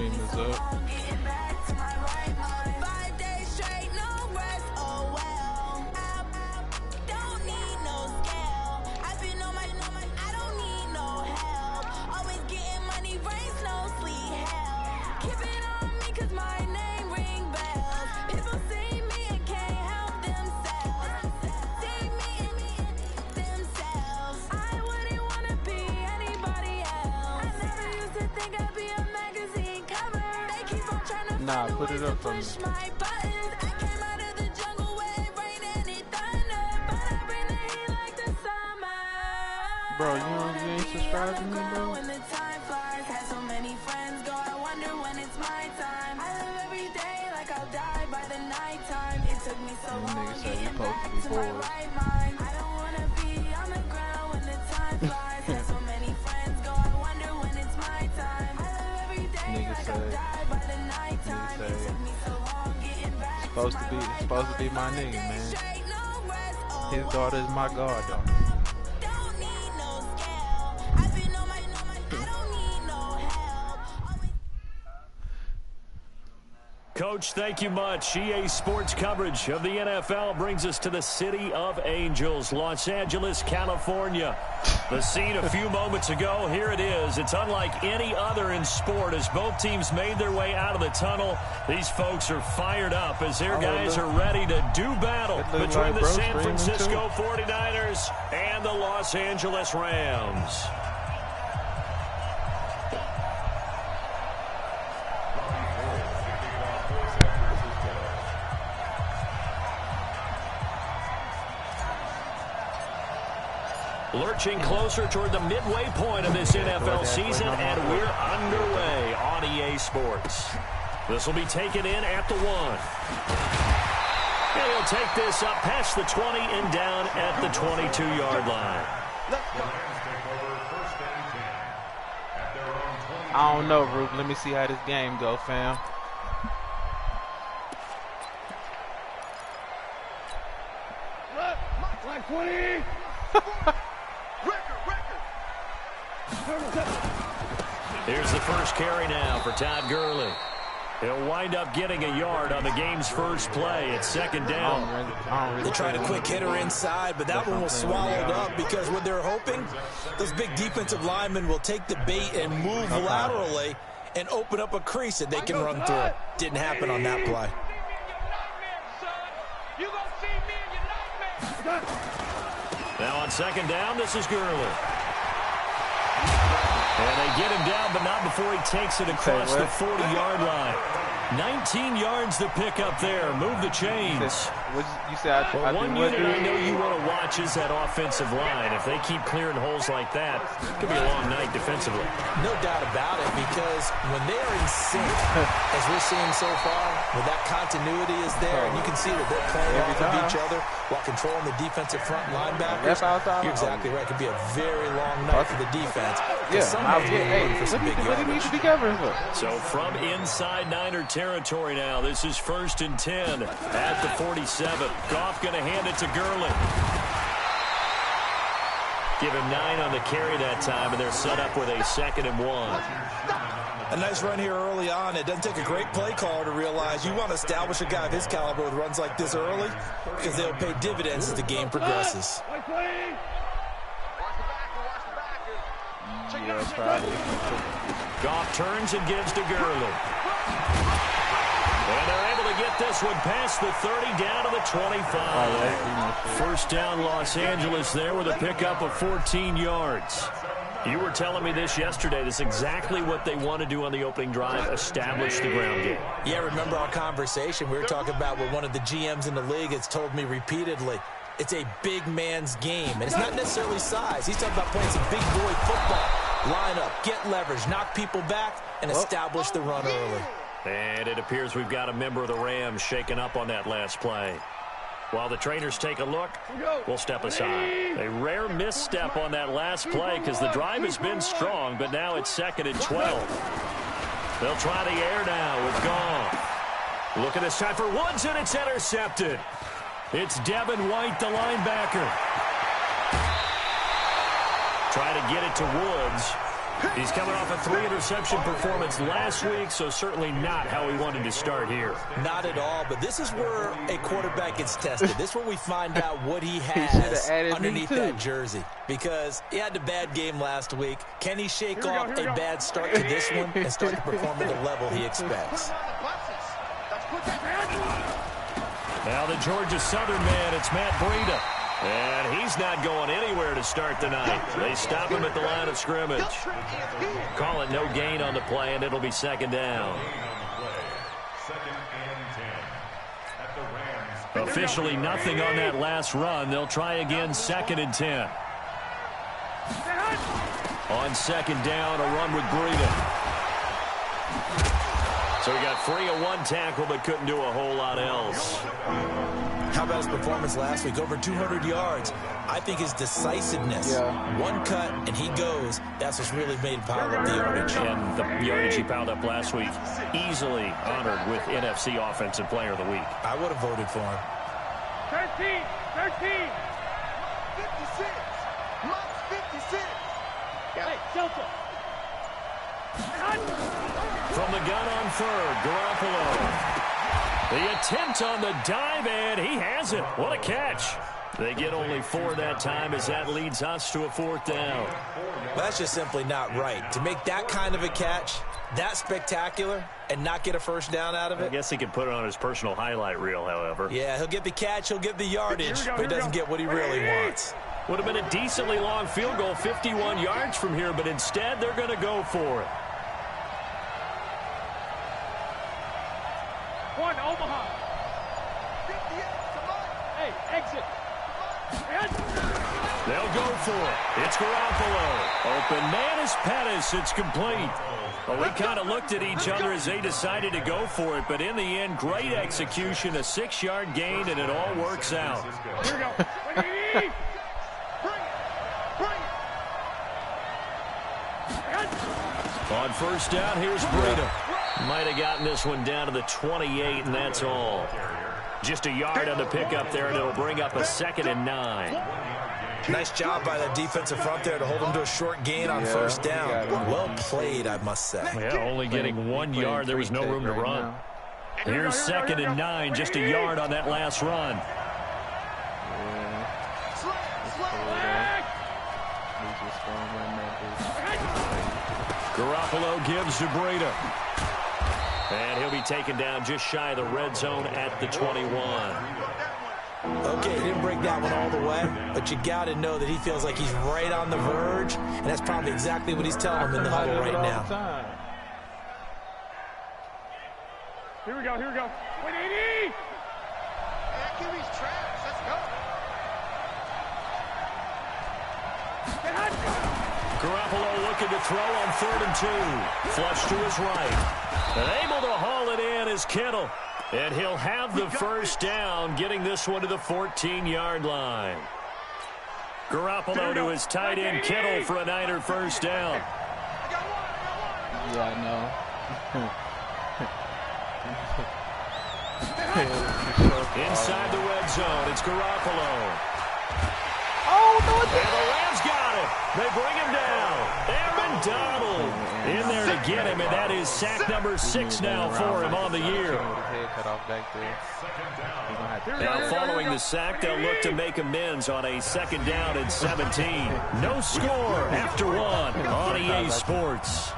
stream is up. Nah, put it up for me. Bro, you ain't subscribed to me, bro? Them niggas say you supposed to be bored. Supposed to be my nigga, man. His daughter is my goddaughter. Coach, thank you much. EA Sports coverage of the NFL brings us to the City of Angels, Los Angeles, California. The scene a few moments ago, here it is. It's unlike any other in sport as both teams made their way out of the tunnel. These folks are fired up as their guys are ready to do battle between the San Francisco 49ers and the Los Angeles Rams. Lurching closer toward the midway point of this NFL season, and we're underway on EA Sports. This will be taken in at the 1. And he'll take this up past the 20 and down at the 22-yard line. I don't know, Rube. Let me see how this game go, fam. Like 20. Here's the first carry now for Todd Gurley. He'll wind up getting a yard on the game's first play. It's second down. They tried a quick hitter inside, but that one was swallowed up because what they're hoping, those big defensive linemen will take the bait and move laterally and open up a crease that they can run through. Didn't happen on that play. Now on second down, this is Gurley. And they get him down, but not before he takes it across the 40-yard line. 19 yards to pick up there. Move the chains. You said well, one unit I know you want to watch is that offensive line. If they keep clearing holes like that, it could be a long night defensively. No doubt about it, because when they are in sync, as we're seeing so far, when that continuity is there, and you can see that they're playing off of each other while controlling the defensive front linebackers, you're exactly right. It could be a very long night for the defense. Yeah, for some big what do you need to be covering for? So from inside Niner territory now, this is 1st and 10 at the 47. Goff going to hand it to Gurley. Give him 9 on the carry that time, and they're set up with a 2nd and 1. A nice run here early on. It doesn't take a great play caller to realize you want to establish a guy of his caliber with runs like this early because they'll pay dividends as the game progresses. Goff turns and gives to Gurley. And they're able to get this one past the 30 down to the 25. First down Los Angeles there with a pickup of 14 yards. You were telling me this yesterday. This is exactly what they want to do on the opening drive, establish the ground game. Yeah, remember our conversation. We were talking about what one of the GMs in the league has told me repeatedly. It's a big man's game, and it's not necessarily size. He's talking about playing some big boy football. Line up, get leverage, knock people back, and establish the run early. And it appears we've got a member of the Rams shaken up on that last play. While the trainers take a look, we'll step aside. A rare misstep on that last play because the drive has been strong, but now it's 2nd and 12. They'll try the air now with Goff. Look at this time for Woods, and it's intercepted. It's Devin White, the linebacker. Try to get it to Woods. He's coming off a 3-interception performance last week, so certainly not how he wanted to start here. Not at all, but this is where a quarterback gets tested. This is where we find out what he has underneath that jersey. Because he had a bad game last week. Can he shake off a bad start to this one and start to perform at the level he expects? Now the Georgia Southern man, it's Matt Breida. And he's not going anywhere to start the night. They stop him at the line of scrimmage. Call it no gain on the play, and it'll be second down. Officially nothing on that last run. They'll try again, 2nd and 10. On second down, a run with Breida. So he got free of one tackle, but couldn't do a whole lot else. How about his performance last week? Over 200 yards. I think his decisiveness. One cut, and he goes. That's what's really made him pile up the yardage. And the yardage he piled up last week, easily honored with NFC Offensive Player of the Week. I would have voted for him. 13. 56. Must 56. Hey, Delta. From the gun on 3rd, Garoppolo. The attempt on the dive, and he has it. What a catch. They get only 4 that time as that leads us to a 4th down. Well, that's just simply not right. To make that kind of a catch, that spectacular, and not get a first down out of it. I guess he could put it on his personal highlight reel, however. Yeah, he'll get the catch, he'll get the yardage, but he doesn't get what he really wants. Would have been a decently long field goal, 51 yards from here, but instead they're going to go for it. One, Omaha. Hey, exit. They'll go for it. It's Garoppolo. Open man is Pettis. It's complete. Well, we kind of looked at each other as they decided to go for it, but in the end, great execution, a 6-yard gain, and it all works out. Here we go. On first down, here's Breida. Might have gotten this one down to the 28, and that's all. Just a yard on the pickup there, and it'll bring up a 2nd and 9. Nice job by that defensive front there to hold him to a short gain on first down. Well played, I must say. Yeah, only getting 1 yard. There was no room to run. Here's 2nd and 9, just a yard on that last run. Garoppolo gives to Breida. And he'll be taken down just shy of the red zone at the 21. Okay, he didn't break that one all the way, but you got to know that he feels like he's right on the verge, and that's probably exactly what he's telling him in the huddle right now. Here we go. 180. That QB's trash. Let's go. Garoppolo looking to throw on 3rd and 2. Flush to his right. And able to haul it in is Kittle. And he'll have the first down, getting this one to the 14-yard line. Garoppolo to his tight end Kittle for a Niner first down. Yeah, I know. Inside the red zone, it's Garoppolo. Oh, no, and the Rams got him. They bring him down. Aaron Donald in there to get him, and that is sack number 6 now for him on the year. Now following the sack, they'll look to make amends on a 2nd down and 17. No score after 1 on EA Sports.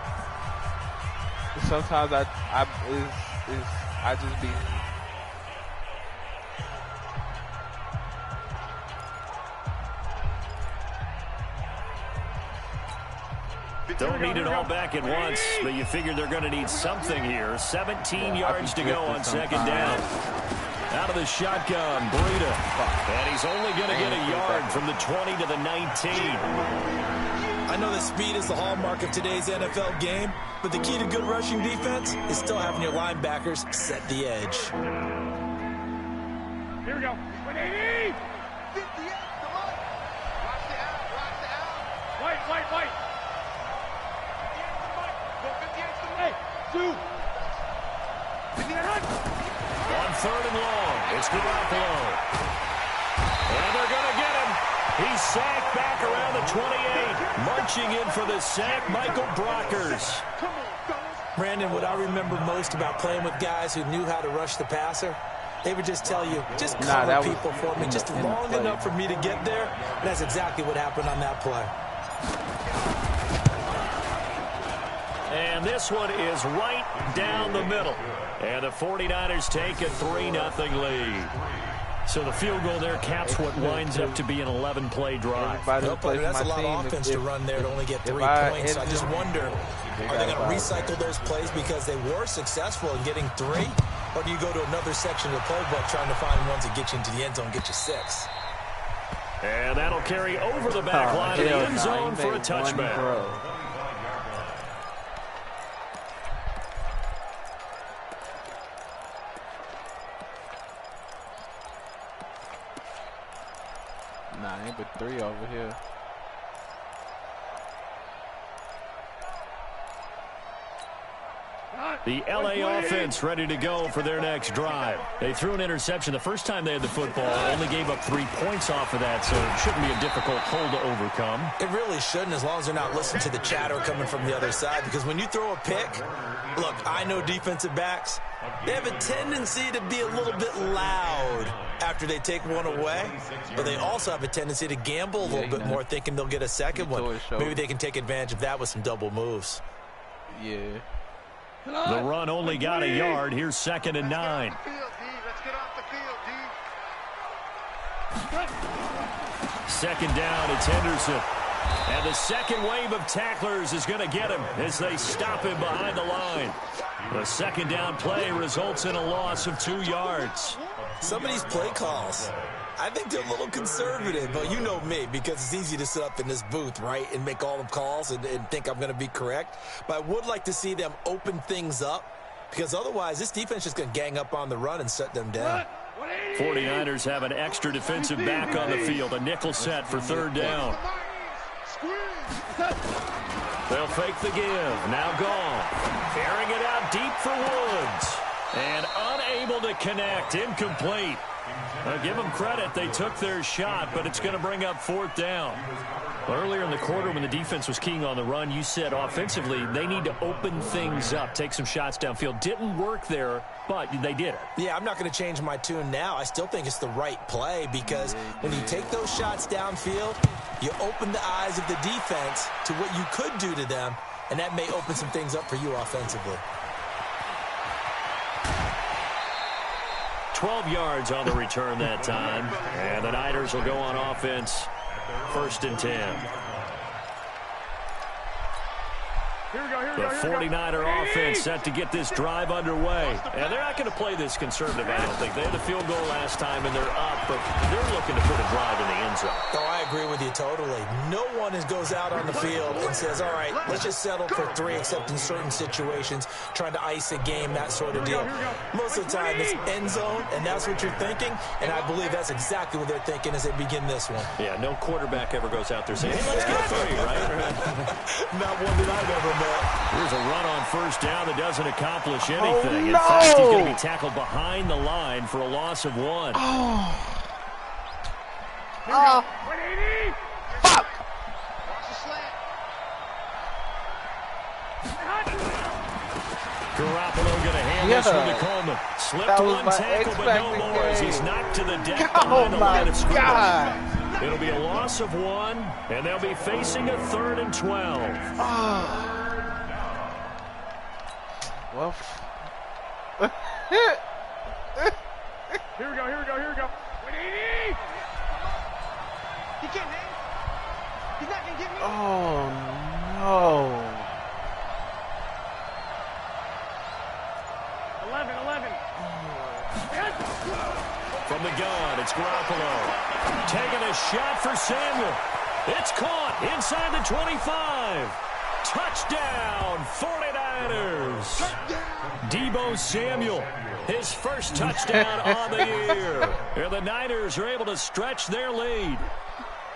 Sometimes I just be... Don't need it all back at once, but you figure they're going to need something here. 17 yards to go on 2nd down. Out of the shotgun, Breida. And he's only going to get a yard from the 20 to the 19. I know that speed is the hallmark of today's NFL game, but the key to good rushing defense is still having your linebackers set the edge. Here we go. 180. 58. Come on. Watch the out. White. Hey, 2. On 3rd and long, it's Garoppolo. And they're going to get him. He's sacked back around the 28. Marching in for the sack, Michael Brockers. Brandon, what I remember most about playing with guys who knew how to rush the passer, they would just tell you, just cover people for me, just long enough for me to get there. And that's exactly what happened on that play. And this one is right down the middle. And the 49ers take a 3-0 lead. So the field goal there caps what winds up to be an 11-play drive. That's a lot of offense to run there to only get 3 points. So I just wonder, are they going to recycle those plays because they were successful in getting 3? Or do you go to another section of the playbook trying to find ones that get you into the end zone, get you 6? And that'll carry over the back line of the end zone for a touchback. Nah, ain't but 3 over here. The LA offense ready to go for their next drive. They threw an interception the first time they had the football, only gave up 3 points off of that, so it shouldn't be a difficult hole to overcome. It really shouldn't, as long as they're not listening to the chatter coming from the other side, because when you throw a pick, look, I know defensive backs, they have a tendency to be a little bit loud after they take one away, but they also have a tendency to gamble a little bit more, thinking they'll get a second one. Maybe they can take advantage of that with some double moves. Yeah. The run only got a yard. Here's 2nd and 9. Let's get off the field, D. 2nd down, it's Henderson. And the second wave of tacklers is going to get him as they stop him behind the line. The 2nd down play results in a loss of 2 yards. Some of these play calls, I think they're a little conservative, but you know me, because it's easy to sit up in this booth, right, and make all the calls and think I'm going to be correct. But I would like to see them open things up, because otherwise this defense is going to gang up on the run and shut them down. 49ers have an extra defensive back on the field, a nickel set for 3rd down. They'll fake the give. Now gone. Airing it out deep for Woods. And unable to connect. Incomplete. Give them credit. They took their shot, but it's going to bring up 4th down. Earlier in the quarter when the defense was keying on the run, you said offensively they need to open things up, take some shots downfield. Didn't work there, but they did it. Yeah, I'm not going to change my tune now. I still think it's the right play because when you take those shots downfield, you open the eyes of the defense to what you could do to them, and that may open some things up for you offensively. 12 yards on the return that time, and the Niners will go on offense. 1st and 10. The 49er offense set to get this drive underway. And they're not going to play this conservative, I don't think. They had the field goal last time, and they're up, but they're looking to put a drive in the end zone. Oh, I agree with you totally. No one goes out on the field and says, all right, let's just settle for 3, except in certain situations, trying to ice a game, that sort of deal. Most of the time, it's end zone, and that's what you're thinking, and I believe that's exactly what they're thinking as they begin this one. Yeah, no quarterback ever goes out there saying, hey, let's get 3, right? Not one that I've ever met. Here's a run on 1st down that doesn't accomplish anything. In fact, he's going to be tackled behind the line for a loss of 1. Fuck! Garoppolo going to hand this one to Coleman. Slipped one tackle, but no more as he's knocked to the deck behind the line of scrimmage. It'll be a loss of 1, and they'll be facing a 3rd and 12. Well, Here we go. Wait, he can't hang. He's not going to get me. oh no. 11. From the gun, it's Garoppolo. Taking a shot for Samuel. It's caught inside the 25. Touchdown, 49ers. Deebo Samuel, his first touchdown on the year. And the Niners are able to stretch their lead.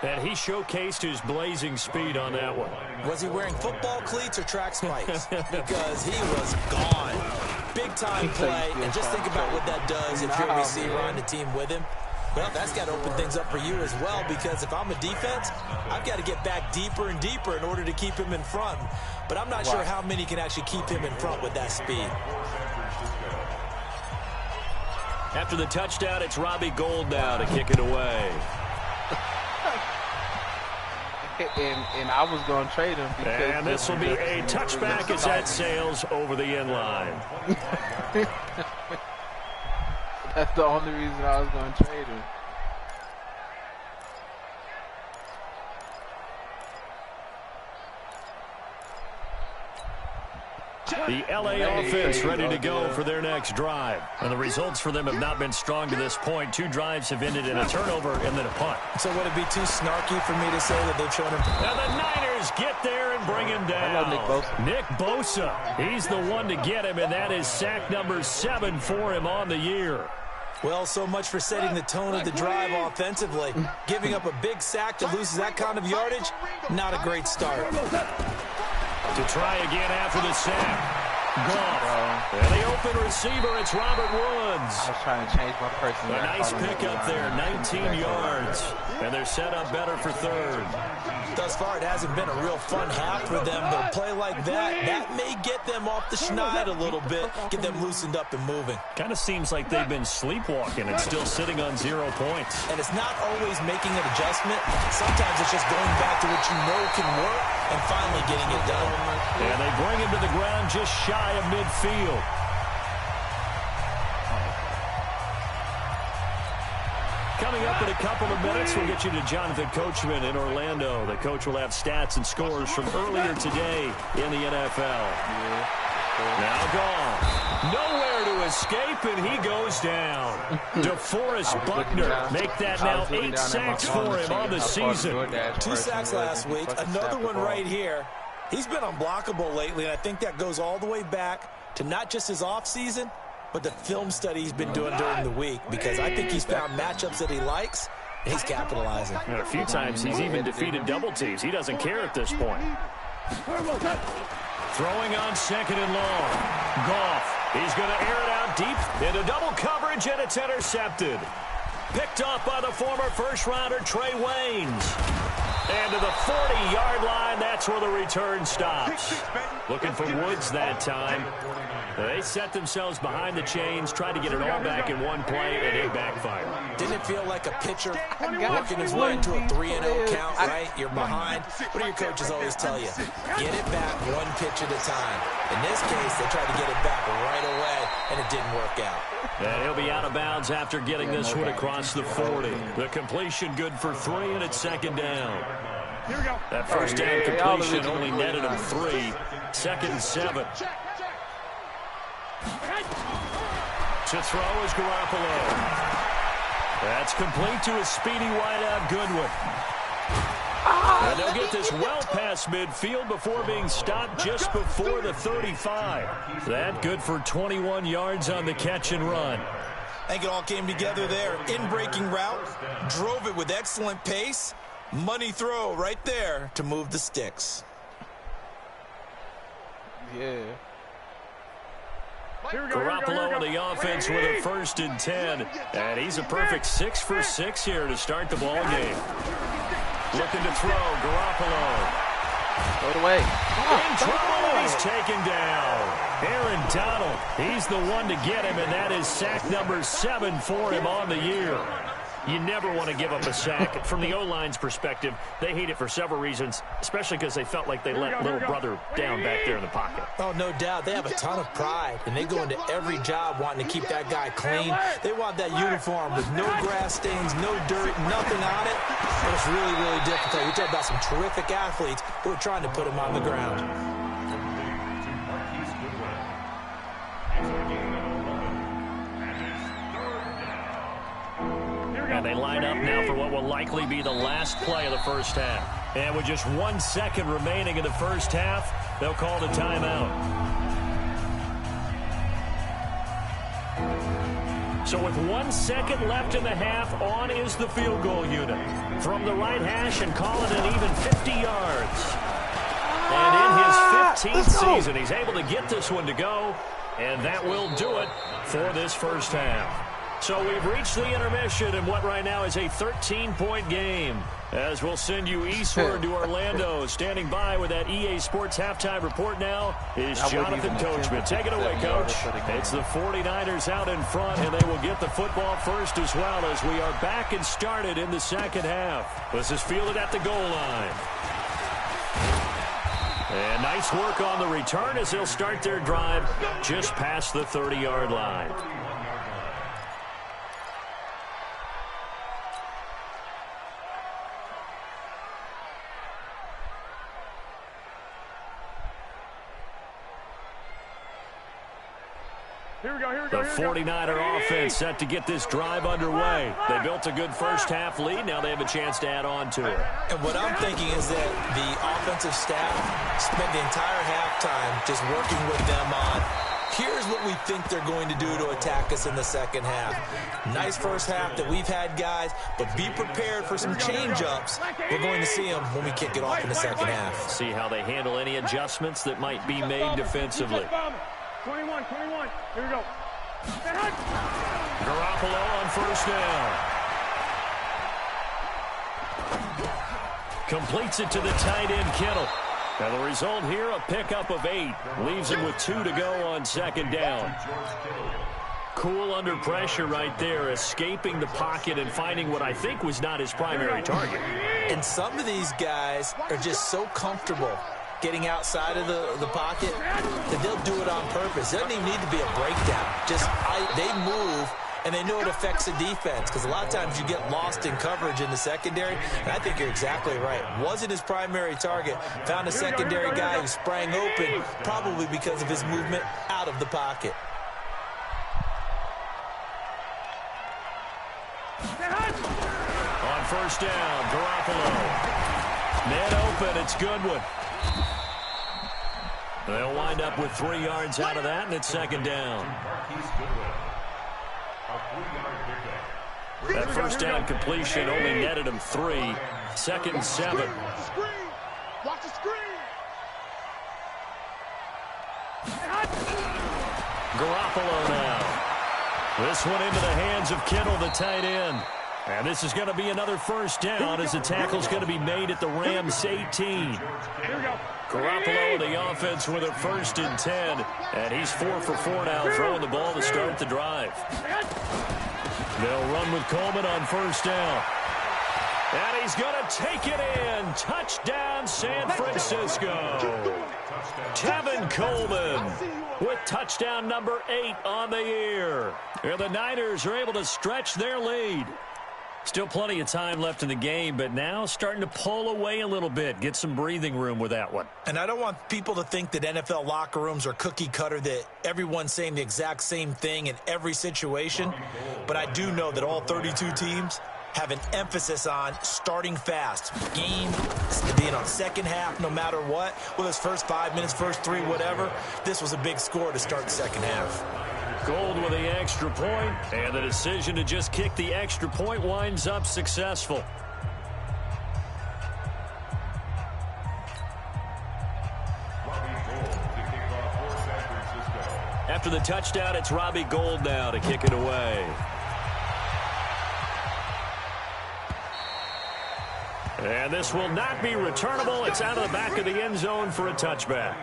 And he showcased his blazing speed on that one. Was he wearing football cleats or track spikes? Because he was gone. Big-time play, and just think about what that does if you're a receiver on the team with him. Well, that's got to open things up for you as well, because if I'm a defense, I've got to get back deeper and deeper in order to keep him in front. But I'm not sure how many can actually keep him in front with that speed. After the touchdown, it's Robbie Gould now to kick it away. And I was going to trade him. And this will be a touchback as that sails over the end line. That's the only reason I was going to trade him. The LA offense ready to go for their next drive. And the results for them have not been strong to this point. 2 drives have ended in a turnover and then a punt. So would it be too snarky for me to say that they've shown him? And the Niners get there and bring him down. Nick Bosa. He's the one to get him, and that is sack number 7 for him on the year. Well, so much for setting the tone of the drive offensively. Giving up a big sack that loses that kind of yardage, not a great start. To try again after the sack. Goff. And the open receiver, it's Robert Woods. I was trying to change my personality. A nice pickup there, 19 yards. And they're set up better for 3rd. Thus far, it hasn't been a real fun half for them. They'll play like that may get them off the schneid a little bit, get them loosened up and moving. Kind of seems like they've been sleepwalking and still sitting on 0 points. And it's not always making an adjustment. Sometimes it's just going back to what you know can work and finally getting it done. And they bring him to the ground just shy of midfield. Coming up in a couple of minutes, we'll get you to Jonathan Coachman in Orlando. The coach will have stats and scores from earlier today in the NFL. Now Goff. Nowhere to escape, and he goes down. DeForest Buckner make that now 8 sacks for him on the season. 2 sacks last week, another one right here. He's been unblockable lately, and I think that goes all the way back to not just his offseason, but the film study he's been doing during the week, because I think he's found matchups that he likes, and he's capitalizing. And a few times he's even defeated double teams. He doesn't care at this point. Throwing on 2nd and long. Goff. He's going to air it out deep into double coverage, and it's intercepted. Picked off by the former first-rounder Trey Waynes. And to the 40-yard line, that's where the return stops. Looking for Woods that time. They set themselves behind the chains, tried to get it all back in one play, and it backfired. Didn't it feel like a pitcher working his way into a 3-0 count, right? You're behind. What do your coaches always tell you? Get it back 1 pitch at a time. In this case, they tried to get it back right away, and it didn't work out. And he'll be out of bounds after getting this one across the 40. The completion good for 3, and it's 2nd down. That first down completion only netted him 3. 2nd and 7. To throw is Garoppolo. That's complete to his speedy wideout Goodwin. And they'll get this well past midfield before being stopped just before the 35. That good for 21 yards on the catch and run. I think it all came together there. In-breaking route, drove it with excellent pace. Money throw right there to move the sticks. Yeah. Garoppolo on the offense with a 1st and 10. And he's a perfect 6 for 6 here to start the ball game. Looking to throw, Garoppolo. Throw it away. In trouble, he's taken down. Aaron Donald, he's the one to get him, and that is sack number 7 for him on the year. You never want to give up a sack. From the O-line's perspective, they hate it for several reasons, especially because they felt like they let little brother down back there in the pocket. Oh, no doubt. They have a ton of pride, and they go into every job wanting to keep that guy clean. They want that uniform with no grass stains, no dirt, nothing on it. But it's really, really difficult. We talk about some terrific athletes who are trying to put him on the ground. And they line up now for what will likely be the last play of the first half. And with just 1 second remaining in the first half, they'll call the timeout. So with 1 second left in the half, on is the field goal unit. From the right hash and call it an even 50 yards. And in his 15th season, he's able to get this one to go. And that will do it for this first half. So we've reached the intermission in what right now is a 13-point game. As we'll send you eastward to Orlando. Standing by with that EA Sports halftime report now is Jonathan Coachman. Take it away, Coach. It's the 49ers out in front, and they will get the football first as well as we are back and started in the second half. This is fielded at the goal line. And nice work on the return as they'll start their drive just past the 30-yard line. The 49er offense set to get this drive underway. They built a good first-half lead. Now they have a chance to add on to it. And what I'm thinking is that the offensive staff spent the entire halftime just working with them on, here's what we think they're going to do to attack us in the second half. Nice first half that we've had, guys, but be prepared for some change-ups. We're going to see them when we kick it off in the second half. See how they handle any adjustments that might be made defensively. 21, here we go. Garoppolo on first down. Completes it to the tight end, Kittle. Now the result here, a pickup of 8. Leaves him with 2 to go on second down. Cool under pressure right there, escaping the pocket and finding what I think was not his primary target. And some of these guys are just so comfortable getting outside of the pocket that they'll do it on purpose. It doesn't even need to be a breakdown. They move, and they know it affects the defense because a lot of times you get lost in coverage in the secondary, and I think you're exactly right. Wasn't his primary target. Found a secondary guy who sprang open, probably because of his movement out of the pocket. On first down, Garoppolo. Man open, it's Goodwin. They'll wind up with 3 yards out of that, and it's second down. That first down completion only netted him 3. 2nd and 7. Watch the screen. Garoppolo now. This one into the hands of Kittle, the tight end. And this is going to be another first down as the tackle's going to be made at the Rams 18. Garoppolo and the offense with a 1st and 10. And he's 4 for 4 now, throwing the ball to start the drive. They'll run with Coleman on first down. And he's going to take it in. Touchdown, San Francisco. Tevin Coleman with touchdown number 8 on the year. And the Niners are able to stretch their lead. Still plenty of time left in the game, but now starting to pull away a little bit. Get some breathing room with that one. And I don't want people to think that NFL locker rooms are cookie cutter, that everyone's saying the exact same thing in every situation. But I do know that all 32 teams have an emphasis on starting fast. Game being on second half no matter what. Whether it's first 5 minutes, first 3, whatever. This was a big score to start the second half. Gold with the extra point, and the decision to just kick the extra point winds up successful. After the touchdown, it's Robbie Gould now to kick it away. And this will not be returnable. It's out of the back of the end zone for a touchback.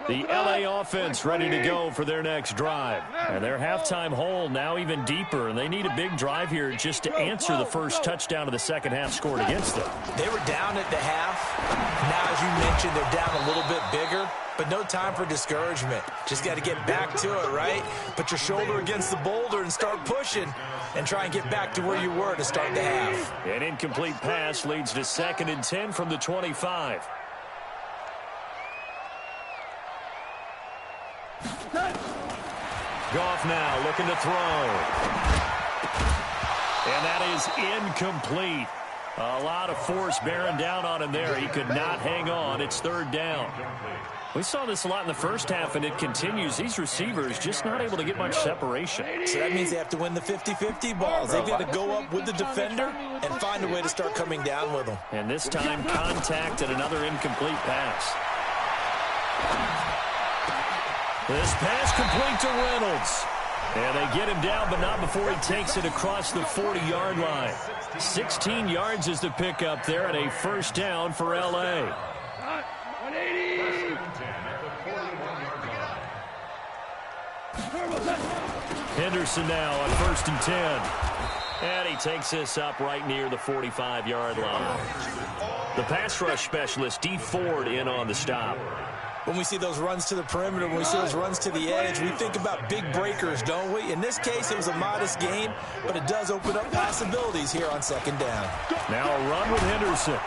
The LA offense ready to go for their next drive. And their halftime hole now even deeper, and they need a big drive here just to answer the first touchdown of the second half scored against them. They were down at the half. Now, as you mentioned, they're down a little bit bigger, but no time for discouragement. Just got to get back to it, right? Put your shoulder against the boulder and start pushing and try and get back to where you were to start the half. An incomplete pass leads to 2nd and 10 from the 25. Goff now looking to throw. And that is incomplete. A lot of force bearing down on him there. He could not hang on. It's 3rd down. We saw this a lot in the first half, and it continues. These receivers just not able to get much separation. So that means they have to win the 50-50 balls. They've got to go up with the defender and find a way to start coming down with them. And this time, contact and another incomplete pass. This pass complete to Reynolds. And they get him down, but not before he takes it across the 40-yard line. 16 yards is the pickup there, and a first down for L.A. 180. Henderson now on 1st and 10. And he takes this up right near the 45-yard line. The pass rush specialist, Dee Ford, in on the stop. When we see those runs to the perimeter, when we see those runs to the edge, we think about big breakers, don't we? In this case, it was a modest gain, but it does open up possibilities here on 2nd down. Now a run with Henderson.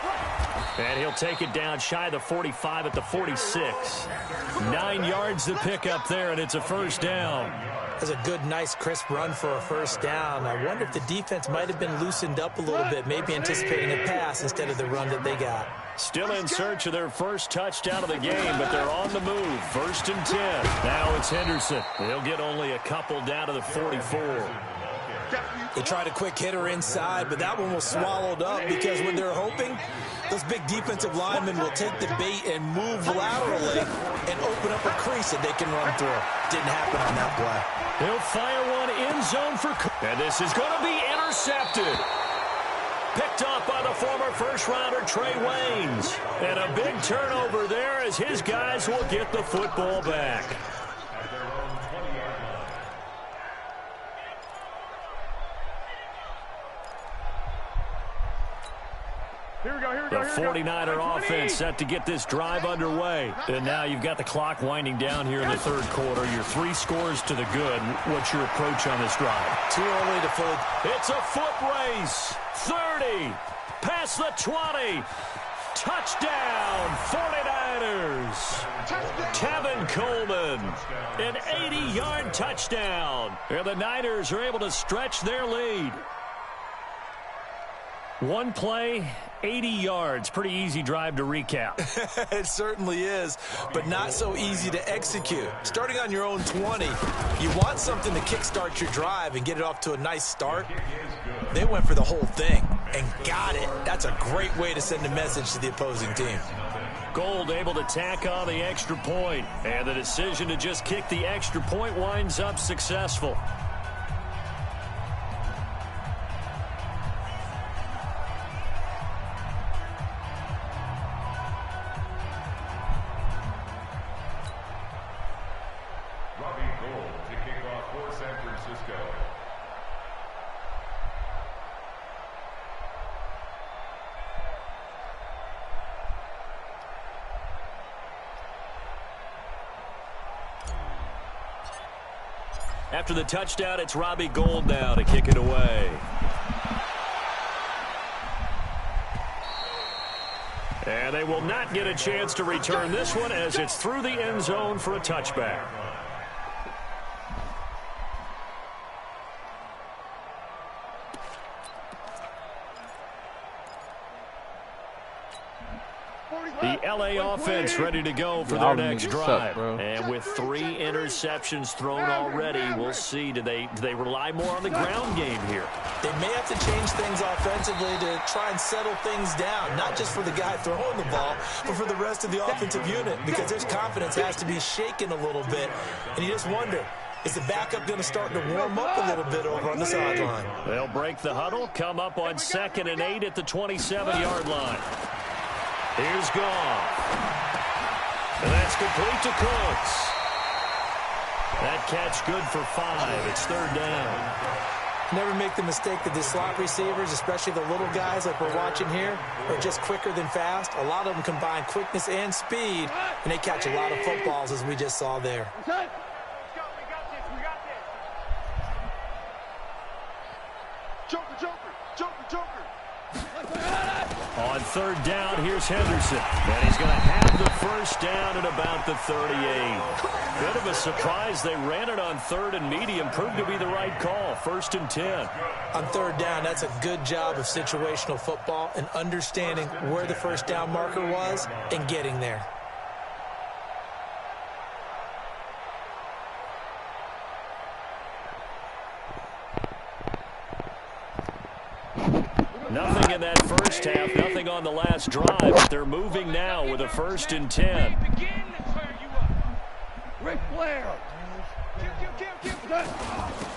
And he'll take it down shy of the 45 at the 46. 9 yards to pick up there, and it's a first down. That's a good, nice, crisp run for a first down. I wonder if the defense might have been loosened up a little bit, maybe anticipating a pass instead of the run that they got. Still in search of their first touchdown of the game, but they're on the move. 1st and 10. Now it's Henderson. They'll get only a couple down to the 44. They tried a quick hitter inside, but that one was swallowed up because when they're hoping, those big defensive linemen will take the bait and move laterally and open up a crease that they can run through. Didn't happen on that play. He'll fire one end zone for Cook. And this is going to be intercepted. Picked up by the former first-rounder Trey Waynes. And a big turnover there as his guys will get the football back. Here we go. The 49er offense set to get this drive underway. And now you've got the clock winding down here in the 3rd quarter. Your 3 scores to the good. What's your approach on this drive? Too early to fully. It's a foot race. 30. Past the 20. Touchdown, 49ers. Tevin Coleman. An 80-yard touchdown. And the Niners are able to stretch their lead. One play, 80 yards. Pretty easy drive to recap. It certainly is, but not so easy to execute. Starting on your own 20, you want something to kickstart your drive and get it off to a nice start. They went for the whole thing and got it. That's a great way to send a message to the opposing team. Gold able to tack on the extra point, and the decision to just kick the extra point winds up successful. After the touchdown, it's Robbie Gould now to kick it away. And they will not get a chance to return this one as it's through the end zone for a touchback. The LA offense ready to go for their next drive. And with 3 interceptions thrown already, we'll see. Do they rely more on the ground game here? They may have to change things offensively to try and settle things down, not just for the guy throwing the ball, but for the rest of the offensive unit, because their confidence has to be shaken a little bit. And you just wonder, is the backup going to start to warm up a little bit over on the sideline? They'll break the huddle, come up on 2nd and 8 at the 27-yard line. Here's Goff. And that's complete to Cooks. That catch good for 5. It's 3rd down. Never make the mistake that the slot receivers, especially the little guys like we're watching here, are just quicker than fast. A lot of them combine quickness and speed, and they catch a lot of footballs, as we just saw there. Let's go. We got this. We got this. Joker. On 3rd down, here's Henderson. And he's going to have the first down at about the 38. Bit of a surprise. They ran it on 3rd and medium. Proved to be the right call. 1st and 10. On 3rd down, that's a good job of situational football and understanding where the first down marker was and getting there. nothing in that first half, nothing on the last drive. But they're moving now with a 1st and 10. Ric Flair.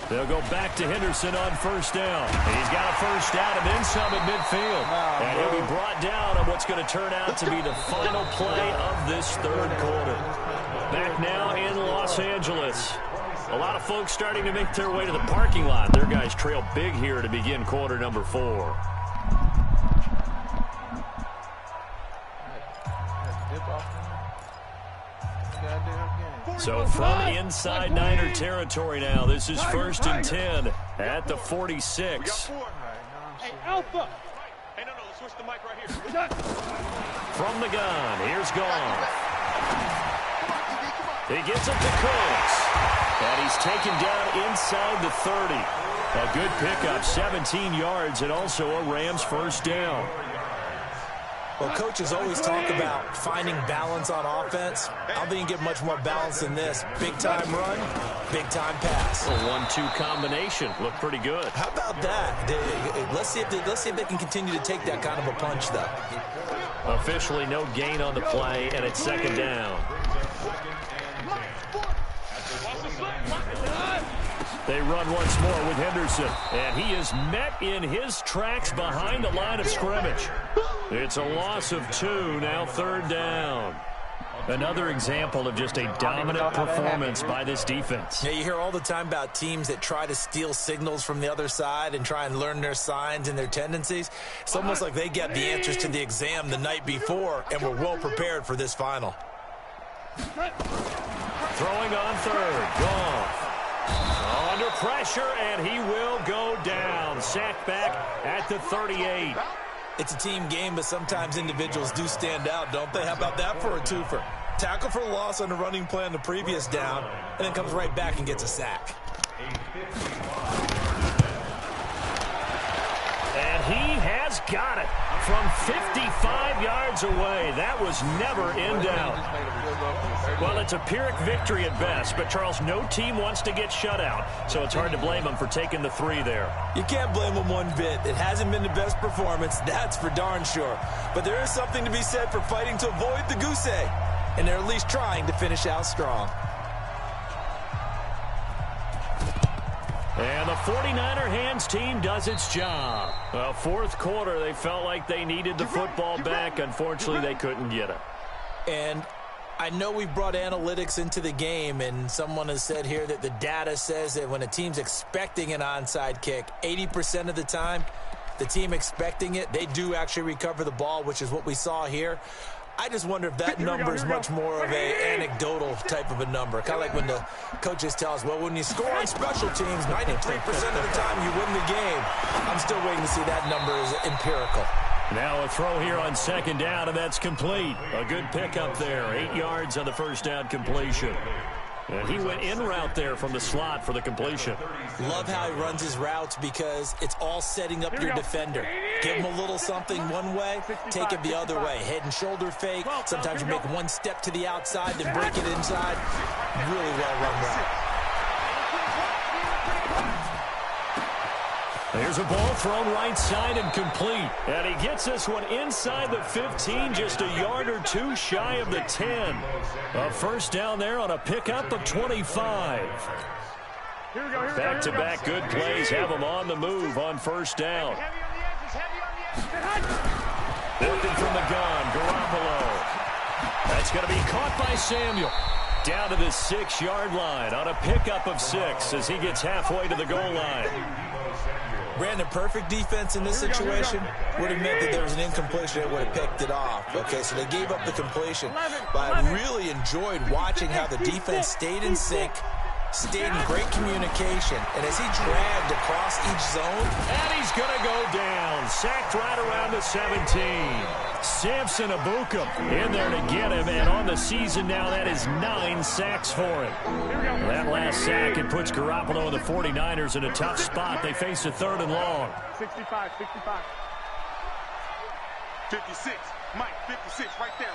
They'll go back to Henderson on 1st down. He's got a 1st down and then some at midfield. And he'll be brought down on what's going to turn out to be the final play of this 3rd quarter. Back now in Los Angeles. A lot of folks starting to make their way to the parking lot. Their guys trail big here to begin quarter number 4. So from inside Niner territory now, this is 1st and 10 at the 46. Hey, Alpha. Hey, no, let's switch the mic right here. From the gun, here's Goff. He gets it to Cooks. And he's taken down inside the 30. A good pickup, 17 yards, and also a Rams 1st down. Well, coaches always talk about finding balance on offense. I don't think you get much more balance than this. Big-time run, big-time pass. A 1-2 combination. Looked pretty good. How about that? Let's see if they can continue to take that kind of a punch, though. Officially no gain on the play, and it's 2nd down. They run once more with Henderson, and he is met in his tracks behind the line of scrimmage. It's a loss of 2, now 3rd down. Another example of just a dominant performance by this defense. Yeah, you hear all the time about teams that try to steal signals from the other side and try and learn their signs and their tendencies. It's almost like they get the answers to the exam the night before and were well prepared for this final. Throwing on 3rd, Goff. Under pressure, and he will go down. Sacked back at the 38. It's a team game, but sometimes individuals do stand out, don't they? How about that for a twofer? Tackle for loss on the running play on the previous down, and then comes right back and gets a sack. And he has got it from 55 yards away. That was never in doubt. Well, it's a Pyrrhic victory at best, but, Charles, no team wants to get shut out, so it's hard to blame them for taking the 3 there. You can't blame them one bit. It hasn't been the best performance, that's for darn sure. But there is something to be said for fighting to avoid the goose egg, and they're at least trying to finish out strong. And the 49er hands team does its job. Well, 4th quarter, they felt like they needed the football back. Unfortunately, they couldn't get it. And I know we brought analytics into the game, and someone has said here that the data says that when a team's expecting an onside kick, 80% of the time, the team expecting it, they do actually recover the ball, which is what we saw here. I just wonder if that number is much more of a anecdotal type of a number. Kind of like when the coaches tell us, well, when you score on special teams, 93% of the time you win the game. I'm still waiting to see that number is empirical. Now a throw here on 2nd down, and that's complete. A good pickup there. 8 yards on the 1st down completion. And he went in route there from the slot for the completion. Love how he runs his routes because it's all setting up your defender. Give him a little something one way, take it the other way. Head and shoulder fake. Sometimes you make one step to the outside, then break it inside. Really well run route. There's a ball thrown right side and complete. And he gets this one inside the 15, just a yard or 2 shy of the 10. A 1st down there on a pickup of 25. Back-to-back good plays have them on the move on 1st down. Working from the gun, Garoppolo. That's going to be caught by Samuel. Down to the 6-yard line on a pickup of 6 as he gets halfway to the goal line. Brandon, perfect defense in this situation would have meant that there was an incompletion that would have picked it off. Okay, so they gave up the completion. But I really enjoyed watching how the defense stayed in sync, stayed in great communication, and as he dragged across each zone. And he's going to go down. Sacked right around the 17. Samson Ebukam in there to get him, and on the season now, that is 9 sacks for him. That last sack, it puts Garoppolo and the 49ers in a tough spot. They face a 3rd and long. 65. 56. Mike, 56, right there.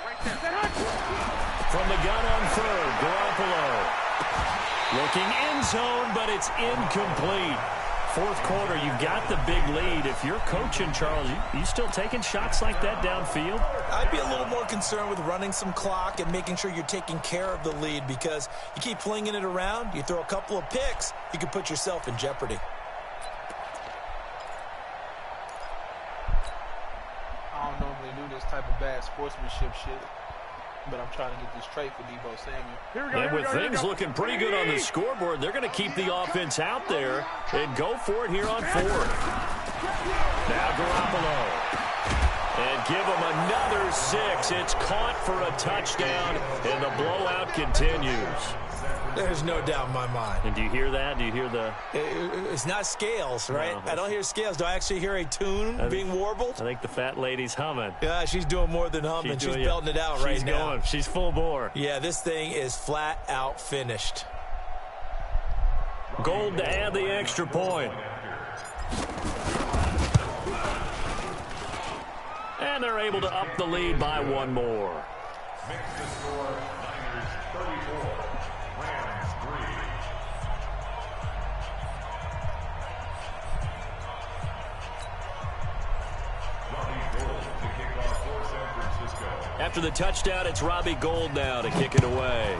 From the gun on 3rd, Garoppolo. Looking end zone, but it's incomplete. fourth quarter, you got the big lead. If you're coaching, Charles, you still taking shots like that downfield? I'd be a little more concerned with running some clock and making sure you're taking care of the lead, because you keep flinging it around, you throw a couple of picks, you can put yourself in jeopardy. I don't normally do this type of bad sportsmanship shit, but I'm trying to get this trait for Deebo Samuel. And with things looking pretty good on the scoreboard, they're going to keep the offense out there and go for it here on fourth. Now Garoppolo. And give him another 6. It's caught for a touchdown, and the blowout continues. There's no doubt in my mind. And do you hear that? Do you hear the... It's not scales, right? No. I don't hear scales. Do I actually hear a tune being warbled? I think the fat lady's humming. Yeah, she's doing more than humming. She's belting it out right now. She's going. She's full bore. Yeah, this thing is flat out finished. Gold to add the extra point. And they're able to up the lead by one more. Makes the score Niners 34, Rams 3. Robbie Gould to kick off for San Francisco. After the touchdown, it's Robbie Gould now to kick it away.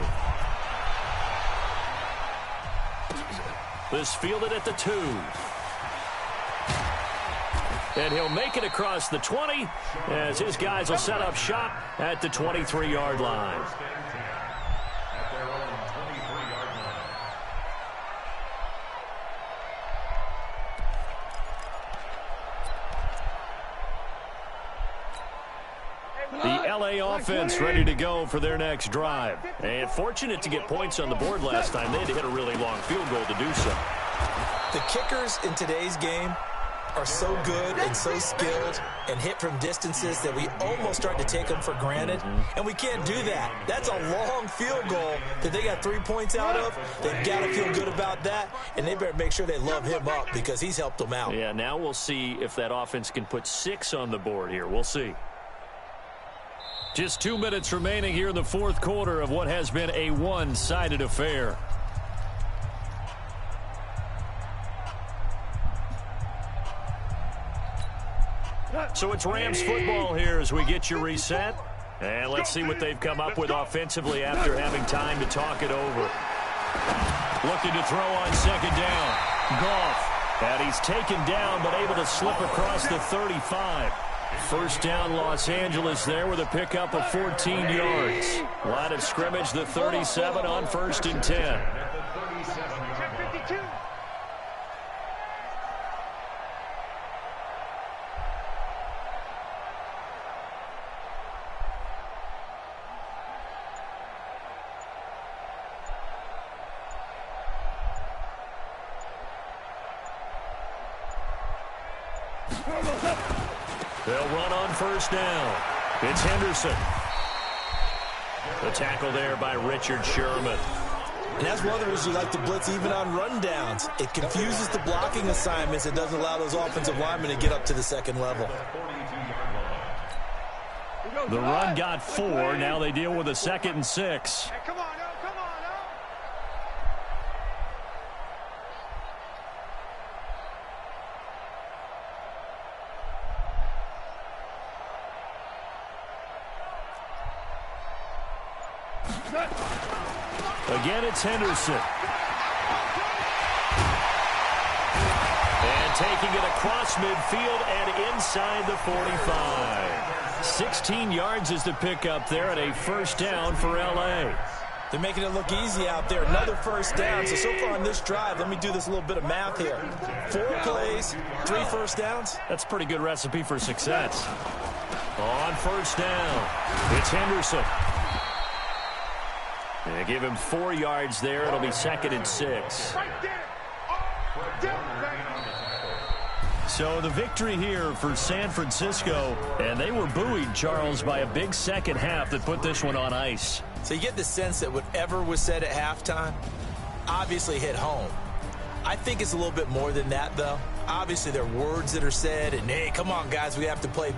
This fielded at the 2. And he'll make it across the 20 as his guys will set up shop at the 23-yard line. At their own 23-yard line. The L.A. offense ready to go for their next drive. And fortunate to get points on the board last time. They had to hit a really long field goal to do so. The kickers in today's game are so good and so skilled and hit from distances that we almost start to take them for granted. And we can't do that. That's a long field goal that they got 3 points out of. They've got to feel good about that, and they better make sure they love him up because he's helped them out. Yeah, now we'll see if that offense can put 6 on the board here. We'll see. Just 2 minutes remaining here in the fourth quarter of what has been a one-sided affair. So it's Rams football here as we get you reset. And let's see what they've come up with offensively after having time to talk it over. Looking to throw on second down. Goff. And he's taken down but able to slip across the 35. First down Los Angeles there with a pickup of 14 yards. Line of scrimmage the 37 on 1st and 10. They'll run on first down. It's Henderson. The tackle there by Richard Sherman. And that's one of the reasons you like to blitz even on rundowns. It confuses the blocking assignments. It doesn't allow those offensive linemen to get up to the second level. The run got 4. Now they deal with a 2nd and 6. Hey, come on, no, come on, no. Again, it's Henderson. And taking it across midfield and inside the 45. 16 yards is the pickup there and a first down for L.A. They're making it look easy out there. Another first down. So far on this drive, let me do this little bit of math here. 4 plays, 3 first downs. That's a pretty good recipe for success. On first down, it's Henderson. And they give him 4 yards there. It'll be 2nd and 6. Right there. Oh, down, right. So the victory here for San Francisco, and they were buoyed, Charles, by a big second half that put this one on ice. So you get the sense that whatever was said at halftime obviously hit home. I think it's a little bit more than that, though. Obviously, there are words that are said, and, hey, come on, guys, we have to play